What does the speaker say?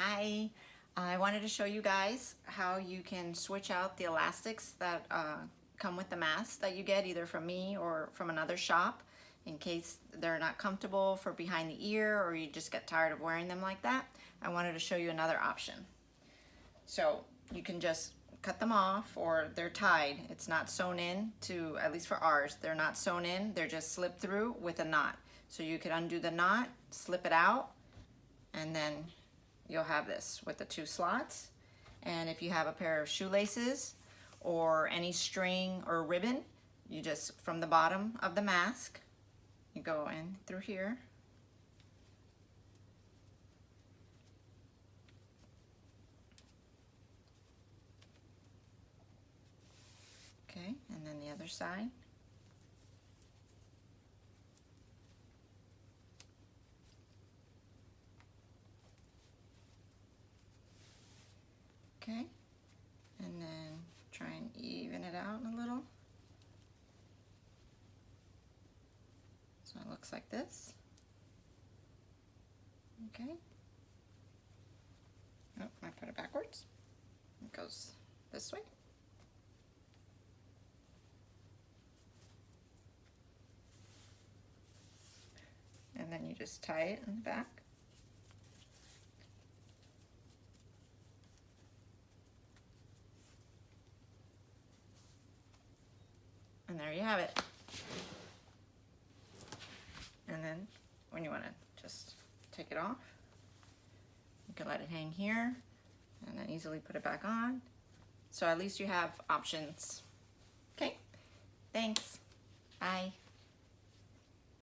Hi, I wanted to show you guys how you can switch out the elastics that come with the mask that you get either from me or from another shop in case they're not comfortable for behind the ear or you just get tired of wearing them like that. I wanted to show you another option. So you can just cut them off or they're tied. It's not sewn in to, at least for ours, they're not sewn in. They're just slipped through with a knot. So you could undo the knot, slip it out, and then you'll have this with the two slots. And if you have a pair of shoelaces or any string or ribbon, you just, from the bottom of the mask, you go in through here. Okay, and then the other side. Okay, and then try and even it out a little. So it looks like this. Okay. Oh, I put it backwards. It goes this way. And then you just tie it in the back. And there you have it. And then when you want to just take it off, you can let it hang here and then easily put it back on. So at least you have options. Okay, thanks. Bye.